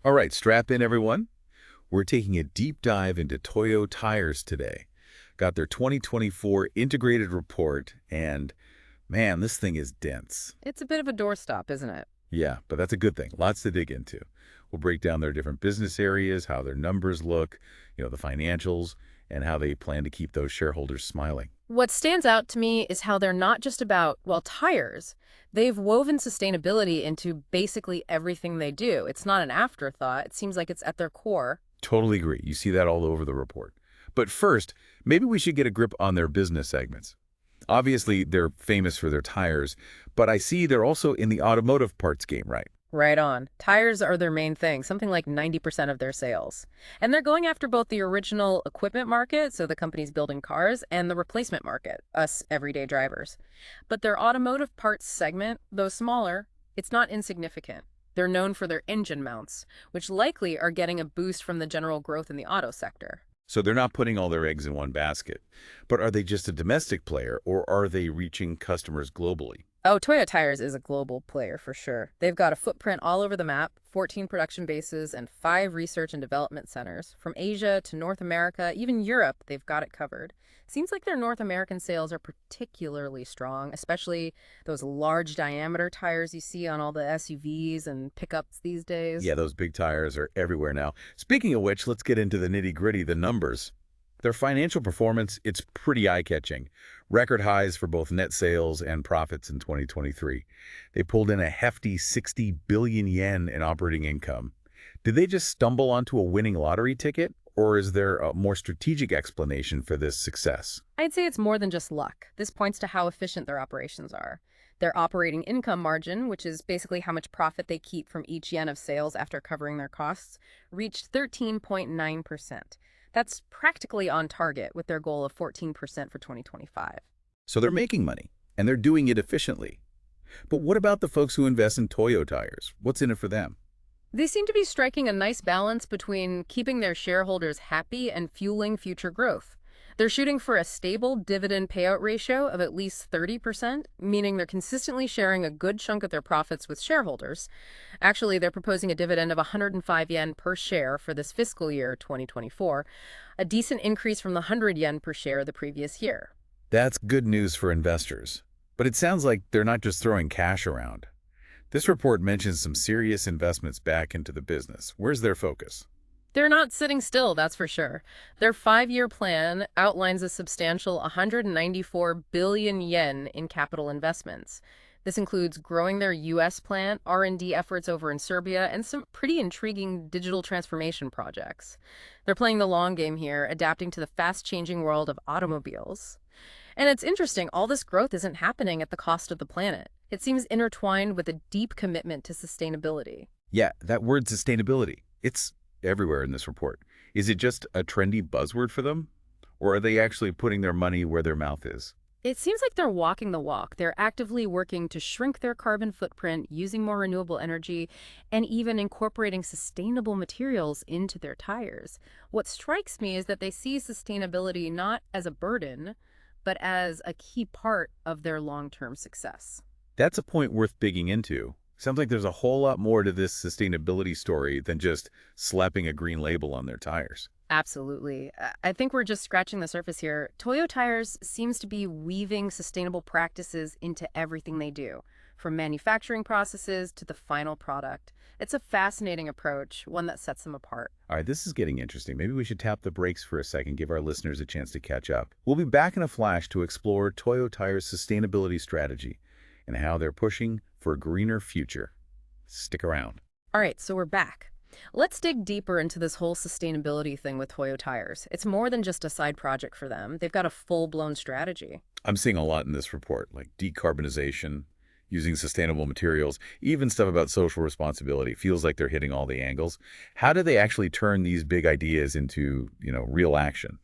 All right, strap in, everyone. We're taking a deep dive into Toyo Tires today. Got their 2024 integrated report, and man, this thing is dense. It's a bit of a doorstop, isn't it? Yeah, but that's a good thing. Lots to dig into. We'll break down their different business areas, how their numbers look, the financials, and how they plan to keep those shareholders smiling. What stands out to me is how they're not just about, well, tires. They've woven sustainability into basically everything they do. It's not an afterthought. It seems like it's at their core. Totally agree. You see that all over the report. But first, maybe we should get a grip on their business segments. Obviously, they're famous for their tires, but I see they're also in the automotive parts game, right? Right on. Tires are their main thing, something like 90% of their sales. And they're going after both the original equipment market, so the companies building cars, and the replacement market, us everyday drivers. But their automotive parts segment, though smaller, it's not insignificant. They're known for their engine mounts, which likely are getting a boost from the general growth in the auto sector. So they're not putting all their eggs in one basket. But are they just a domestic player, or are they reaching customers globally? Oh, Toyo Tires is a global player for sure. They've got a footprint all over the map, 14 production bases and 5 research and development centers. From Asia to North America, even Europe, they've got it covered. Seems like their North American sales are particularly strong, especially those large diameter tires you see on all the SUVs and pickups these days. Yeah, those big tires are everywhere now. Speaking of which, let's get into the nitty-gritty, the numbers. Their financial performance, it's pretty eye-catching. Record highs for both net sales and profits in 2023. They pulled in a hefty 60 billion yen in operating income. Did they just stumble onto a winning lottery ticket, or is there a more strategic explanation for this success? I'd say it's more than just luck. This points to how efficient their operations are. Their operating income margin, which is basically how much profit they keep from each yen of sales after covering their costs, reached 13.9%. That's practically on target with their goal of 14% for 2025. So they're making money, and they're doing it efficiently. But what about the folks who invest in Toyo Tires? What's in it for them? They seem to be striking a nice balance between keeping their shareholders happy and fueling future growth. They're shooting for a stable dividend payout ratio of at least 30%, meaning they're consistently sharing a good chunk of their profits with shareholders. Actually, they're proposing a dividend of 105 yen per share for this fiscal year, 2024, a decent increase from the 100 yen per share the previous year. That's good news for investors. But it sounds like they're not just throwing cash around. This report mentions some serious investments back into the business. Where's their focus? They're not sitting still, that's for sure. Their 5-year plan outlines a substantial 194 billion yen in capital investments. This includes growing their U.S. plant, R&D efforts over in Serbia, and some pretty intriguing digital transformation projects. They're playing the long game here, adapting to the fast-changing world of automobiles. And it's interesting, all this growth isn't happening at the cost of the planet. It seems intertwined with a deep commitment to sustainability. Yeah, that word sustainability. It's everywhere in this report. Is it just a trendy buzzword for them? Or are they actually putting their money where their mouth is? It seems like they're walking the walk. They're actively working to shrink their carbon footprint, using more renewable energy, and even incorporating sustainable materials into their tires. What strikes me is that they see sustainability not as a burden, but as a key part of their long-term success. That's a point worth digging into. Sounds like there's a whole lot more to this sustainability story than just slapping a green label on their tires. Absolutely. I think we're just scratching the surface here. Toyo Tires seems to be weaving sustainable practices into everything they do, from manufacturing processes to the final product. It's a fascinating approach, one that sets them apart. All right, this is getting interesting. Maybe we should tap the brakes for a second, give our listeners a chance to catch up. We'll be back in a flash to explore Toyo Tires' sustainability strategy and how they're pushing for a greener future. Stick around. All right, so we're back. Let's dig deeper into this whole sustainability thing with Toyo Tires. It's more than just a side project for them. They've got a full-blown strategy. I'm seeing a lot in this report, like decarbonization, using sustainable materials, even stuff about social responsibility. Feels like they're hitting all the angles. How do they actually turn these big ideas into, real action?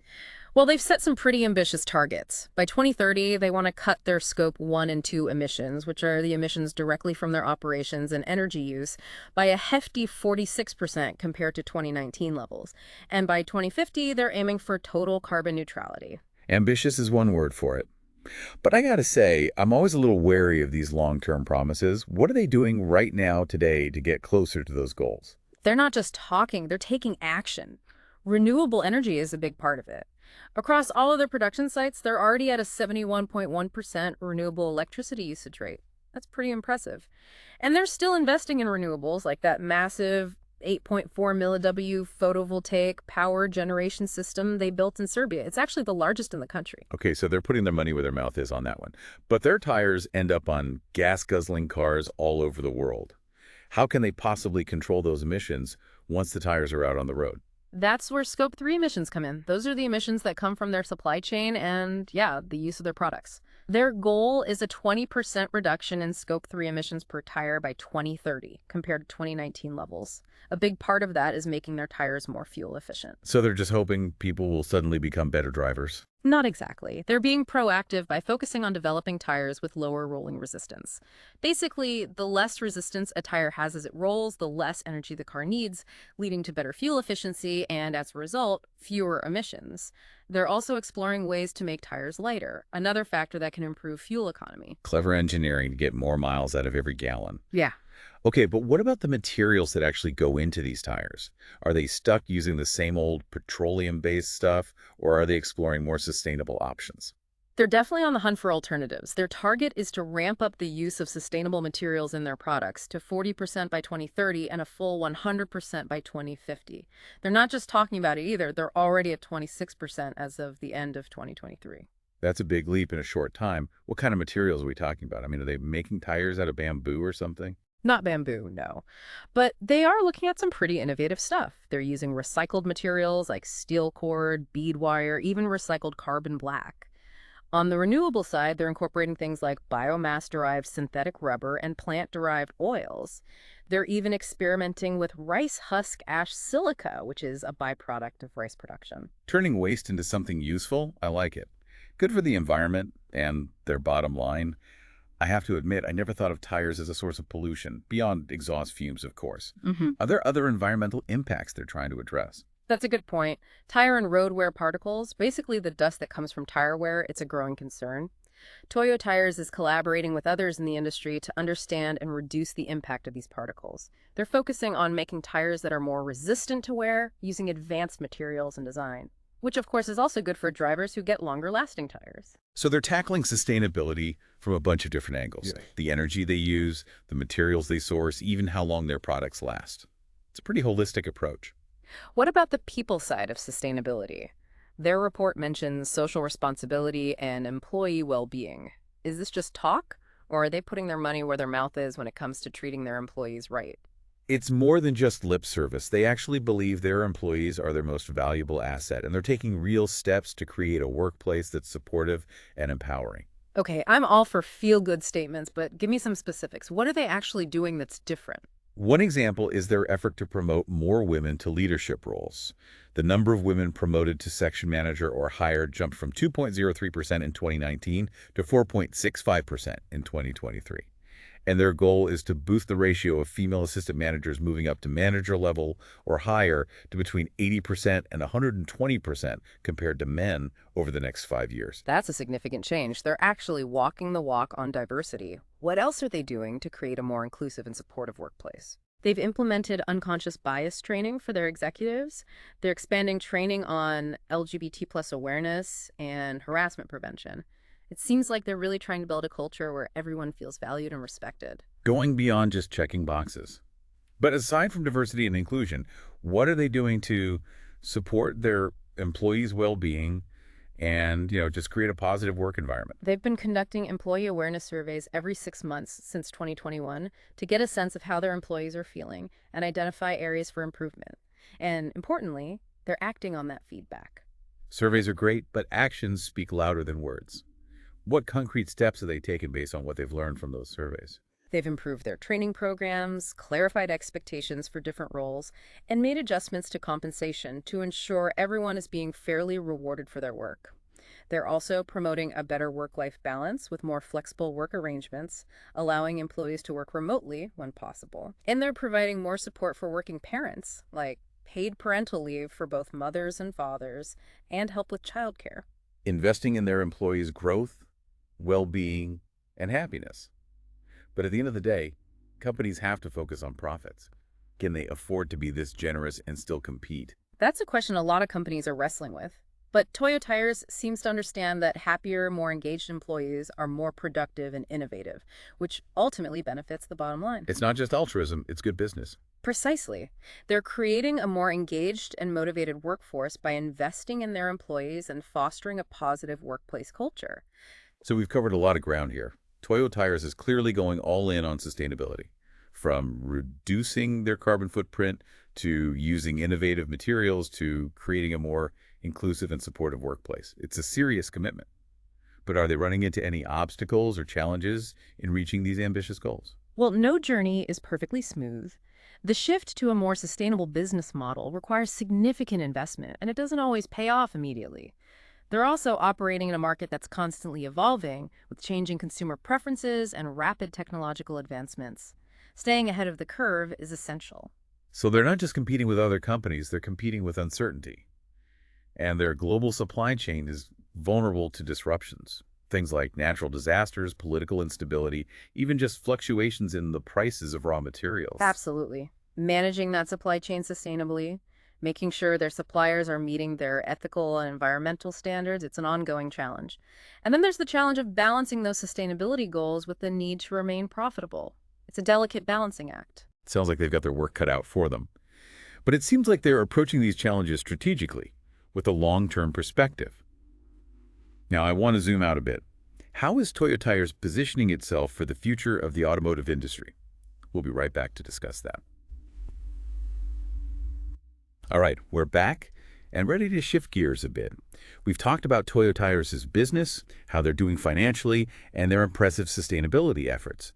Well, they've set some pretty ambitious targets. By 2030, they want to cut their Scope 1 and 2 emissions, which are the emissions directly from their operations and energy use, by a hefty 46% compared to 2019 levels. And by 2050, they're aiming for total carbon neutrality. Ambitious is one word for it. But I gotta say, I'm always a little wary of these long-term promises. What are they doing right now today to get closer to those goals? They're not just talking, they're taking action. Renewable energy is a big part of it. Across all of their production sites, they're already at a 71.1% renewable electricity usage rate. That's pretty impressive. And they're still investing in renewables like that massive 8.4 milliW photovoltaic power generation system they built in Serbia. It's actually the largest in the country. Okay, so they're putting their money where their mouth is on that one. But their tires end up on gas-guzzling cars all over the world. How can they possibly control those emissions once the tires are out on the road? That's where Scope 3 emissions come in. Those are the emissions that come from their supply chain and, yeah, the use of their products. Their goal is a 20% reduction in Scope 3 emissions per tire by 2030 compared to 2019 levels. A big part of that is making their tires more fuel efficient. So they're just hoping people will suddenly become better drivers. Not exactly. They're being proactive by focusing on developing tires with lower rolling resistance. Basically, the less resistance a tire has as it rolls, the less energy the car needs, leading to better fuel efficiency and, as a result, fewer emissions. They're also exploring ways to make tires lighter, another factor that can improve fuel economy. Clever engineering to get more miles out of every gallon. Yeah. Okay, but what about the materials that actually go into these tires? Are they stuck using the same old petroleum-based stuff, or are they exploring more sustainable options? They're definitely on the hunt for alternatives. Their target is to ramp up the use of sustainable materials in their products to 40% by 2030 and a full 100% by 2050. They're not just talking about it either. They're already at 26% as of the end of 2023. That's a big leap in a short time. What kind of materials are we talking about? I mean, are they making tires out of bamboo or something? Not bamboo, no. But they are looking at some pretty innovative stuff. They're using recycled materials like steel cord, bead wire, even recycled carbon black. On the renewable side, they're incorporating things like biomass-derived synthetic rubber and plant-derived oils. They're even experimenting with rice husk ash silica, which is a byproduct of rice production. Turning waste into something useful? I like it. Good for the environment and their bottom line. I have to admit, I never thought of tires as a source of pollution, beyond exhaust fumes, of course. Are there other environmental impacts they're trying to address? That's a good point. Tire and road wear particles, basically the dust that comes from tire wear, it's a growing concern. Toyo Tires is collaborating with others in the industry to understand and reduce the impact of these particles. They're focusing on making tires that are more resistant to wear using advanced materials and design, which of course is also good for drivers who get longer lasting tires. So they're tackling sustainability from a bunch of different angles. Yes. The energy they use, the materials they source, even how long their products last. It's a pretty holistic approach. What about the people side of sustainability? Their report mentions social responsibility and employee well-being. Is this just talk, or are they putting their money where their mouth is when it comes to treating their employees right? It's more than just lip service. They actually believe their employees are their most valuable asset, and they're taking real steps to create a workplace that's supportive and empowering. Okay, I'm all for feel-good statements, but give me some specifics. What are they actually doing that's different? One example is their effort to promote more women to leadership roles. The number of women promoted to section manager or higher jumped from 2.03% in 2019 to 4.65% in 2023. And their goal is to boost the ratio of female assistant managers moving up to manager level or higher to between 80% and 120% compared to men over the next 5 years. That's a significant change. They're actually walking the walk on diversity. What else are they doing to create a more inclusive and supportive workplace? They've implemented unconscious bias training for their executives. They're expanding training on LGBT plus awareness and harassment prevention. It seems like they're really trying to build a culture where everyone feels valued and respected. Going beyond just checking boxes. But aside from diversity and inclusion, what are they doing to support their employees' well-being and, just create a positive work environment? They've been conducting employee awareness surveys every 6 months since 2021 to get a sense of how their employees are feeling and identify areas for improvement. And importantly, they're acting on that feedback. Surveys are great, but actions speak louder than words. What concrete steps have they taken based on what they've learned from those surveys? They've improved their training programs, clarified expectations for different roles, and made adjustments to compensation to ensure everyone is being fairly rewarded for their work. They're also promoting a better work-life balance with more flexible work arrangements, allowing employees to work remotely when possible. And they're providing more support for working parents, like paid parental leave for both mothers and fathers, and help with childcare. Investing in their employees' growth, well-being, and happiness. But at the end of the day, companies have to focus on profits. Can they afford to be this generous and still compete? That's a question a lot of companies are wrestling with. But Toyo Tires seems to understand that happier, more engaged employees are more productive and innovative, which ultimately benefits the bottom line. It's not just altruism, it's good business. Precisely. They're creating a more engaged and motivated workforce by investing in their employees and fostering a positive workplace culture. So we've covered a lot of ground here. Toyo Tires is clearly going all in on sustainability, from reducing their carbon footprint to using innovative materials to creating a more inclusive and supportive workplace. It's a serious commitment. But are they running into any obstacles or challenges in reaching these ambitious goals? Well, no journey is perfectly smooth. The shift to a more sustainable business model requires significant investment, and it doesn't always pay off immediately. They're also operating in a market that's constantly evolving, with changing consumer preferences and rapid technological advancements. Staying ahead of the curve is essential. So they're not just competing with other companies, they're competing with uncertainty. And their global supply chain is vulnerable to disruptions. Things like natural disasters, political instability, even just fluctuations in the prices of raw materials. Absolutely. Managing that supply chain sustainably, making sure their suppliers are meeting their ethical and environmental standards, it's an ongoing challenge. And then there's the challenge of balancing those sustainability goals with the need to remain profitable. It's a delicate balancing act. Sounds like they've got their work cut out for them. But it seems like they're approaching these challenges strategically, with a long-term perspective. Now, I want to zoom out a bit. How is Toyo Tires positioning itself for the future of the automotive industry? We'll be right back to discuss that. All right, we're back and ready to shift gears a bit. We've talked about Toyo Tires' business, how they're doing financially, and their impressive sustainability efforts.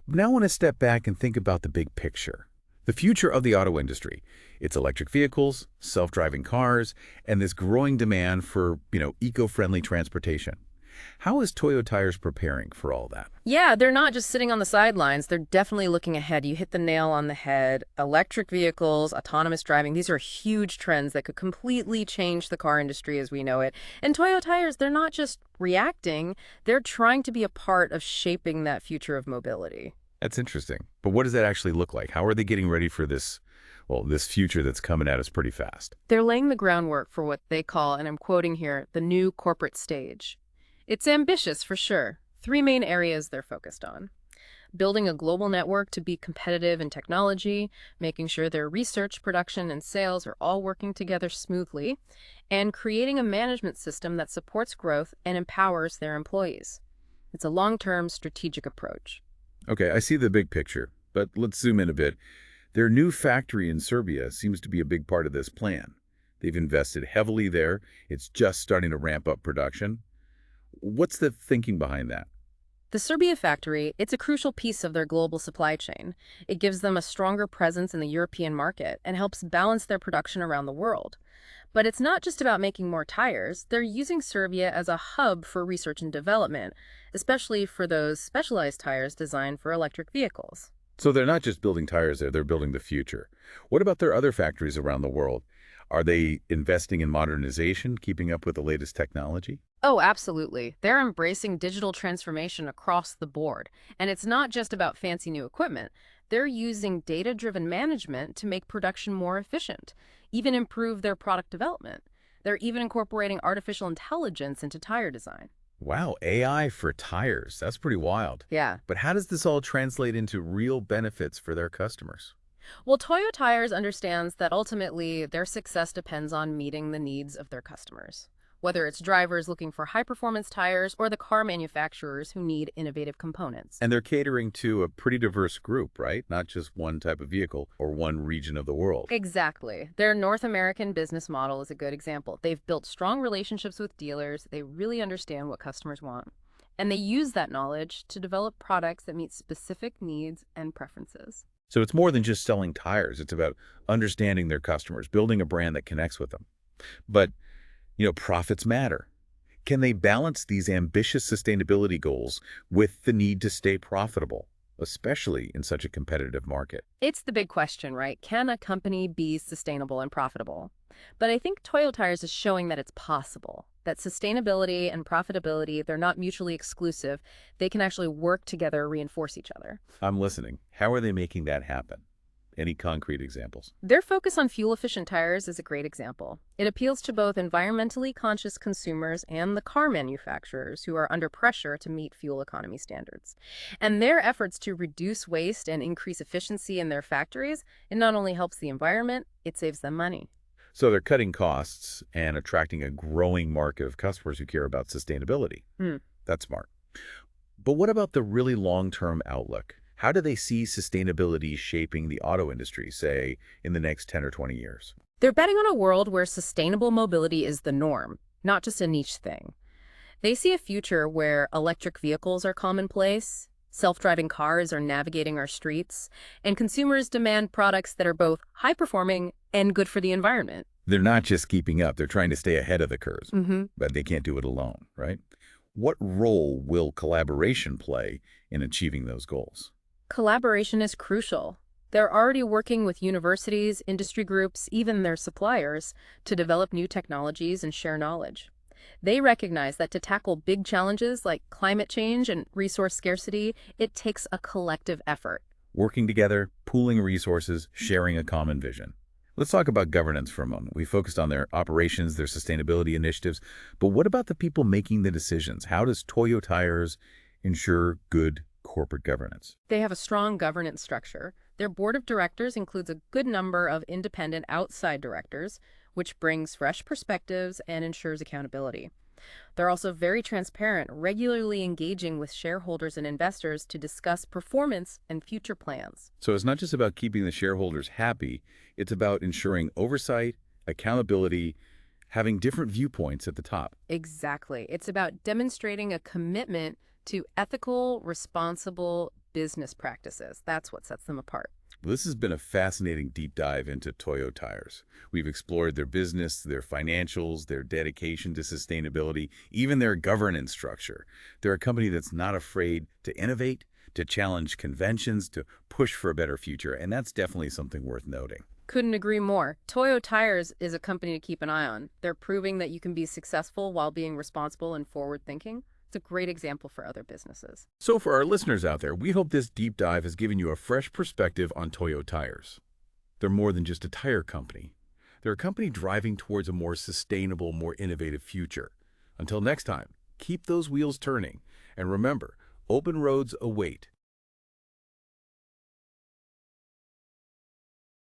Now I want to step back and think about the big picture. The future of the auto industry. It's electric vehicles, self-driving cars, and this growing demand for, eco-friendly transportation. How is Toyo Tires preparing for all that? Yeah, they're not just sitting on the sidelines. They're definitely looking ahead. You hit the nail on the head. Electric vehicles, autonomous driving, these are huge trends that could completely change the car industry as we know it. And Toyo Tires, they're not just reacting, they're trying to be a part of shaping that future of mobility. That's interesting. But what does that actually look like? How are they getting ready for this future that's coming at us pretty fast? They're laying the groundwork for what they call, and I'm quoting here, the new corporate stage. It's ambitious for sure. Three main areas they're focused on: building a global network to be competitive in technology, making sure their research, production, and sales are all working together smoothly, and creating a management system that supports growth and empowers their employees. It's a long-term strategic approach. Okay, I see the big picture, but let's zoom in a bit. Their new factory in Serbia seems to be a big part of this plan. They've invested heavily there. It's just starting to ramp up production. What's the thinking behind that? The Serbia factory, it's a crucial piece of their global supply chain. It gives them a stronger presence in the European market and helps balance their production around the world. But it's not just about making more tires. They're using Serbia as a hub for research and development, especially for those specialized tires designed for electric vehicles. So they're not just building tires there, they're building the future. What about their other factories around the world? Are they investing in modernization, keeping up with the latest technology? Oh, absolutely. They're embracing digital transformation across the board. And it's not just about fancy new equipment. They're using data-driven management to make production more efficient, even improve their product development. They're even incorporating artificial intelligence into tire design. Wow, AI for tires. That's pretty wild. Yeah. But how does this all translate into real benefits for their customers? Well, Toyo Tires understands that ultimately their success depends on meeting the needs of their customers, whether it's drivers looking for high-performance tires or the car manufacturers who need innovative components. And they're catering to a pretty diverse group, right? Not just one type of vehicle or one region of the world. Exactly. Their North American business model is a good example. They've built strong relationships with dealers. They really understand what customers want. And they use that knowledge to develop products that meet specific needs and preferences. So it's more than just selling tires. It's about understanding their customers, building a brand that connects with them. But, profits matter. Can they balance these ambitious sustainability goals with the need to stay profitable, especially in such a competitive market? It's the big question, right? Can a company be sustainable and profitable? But I think Toyo Tires is showing that it's possible, that sustainability and profitability, they're not mutually exclusive. They can actually work together, reinforce each other. I'm listening. How are they making that happen? Any concrete examples? Their focus on fuel-efficient tires is a great example. It appeals to both environmentally conscious consumers and the car manufacturers who are under pressure to meet fuel economy standards. And their efforts to reduce waste and increase efficiency in their factories, it not only helps the environment, it saves them money. So they're cutting costs and attracting a growing market of customers who care about sustainability. Hmm. That's smart. But what about the really long-term outlook? How do they see sustainability shaping the auto industry, say, in the next 10 or 20 years? They're betting on a world where sustainable mobility is the norm, not just a niche thing. They see a future where electric vehicles are commonplace, self-driving cars are navigating our streets, and consumers demand products that are both high-performing and good for the environment. They're not just keeping up, they're trying to stay ahead of the curve, Hmm. but they can't do it alone, right? What role will collaboration play in achieving those goals? Collaboration is crucial. They're already working with universities, industry groups, even their suppliers, to develop new technologies and share knowledge. They recognize that to tackle big challenges like climate change and resource scarcity, it takes a collective effort. Working together, pooling resources, sharing a common vision. Let's talk about governance for a moment. We focused on their operations, their sustainability initiatives, but what about the people making the decisions? How does Toyo Tires ensure good corporate governance? They have a strong governance structure. Their board of directors includes a good number of independent outside directors, which brings fresh perspectives and ensures accountability. They're also very transparent, regularly engaging with shareholders and investors to discuss performance and future plans. So it's not just about keeping the shareholders happy, it's about ensuring oversight, accountability, having different viewpoints at the top. Exactly. It's about demonstrating a commitment to ethical, responsible business practices. That's what sets them apart. This has been a fascinating deep dive into Toyo Tires. We've explored their business, their financials, their dedication to sustainability, even their governance structure. They're a company that's not afraid to innovate, to challenge conventions, to push for a better future, and that's definitely something worth noting. Couldn't agree more. Toyo Tires is a company to keep an eye on. They're proving that you can be successful while being responsible and forward-thinking. It's a great example for other businesses. So for our listeners out there, we hope this deep dive has given you a fresh perspective on Toyo Tires. They're more than just a tire company. They're a company driving towards a more sustainable, more innovative future. Until next time, keep those wheels turning. And remember, open roads await.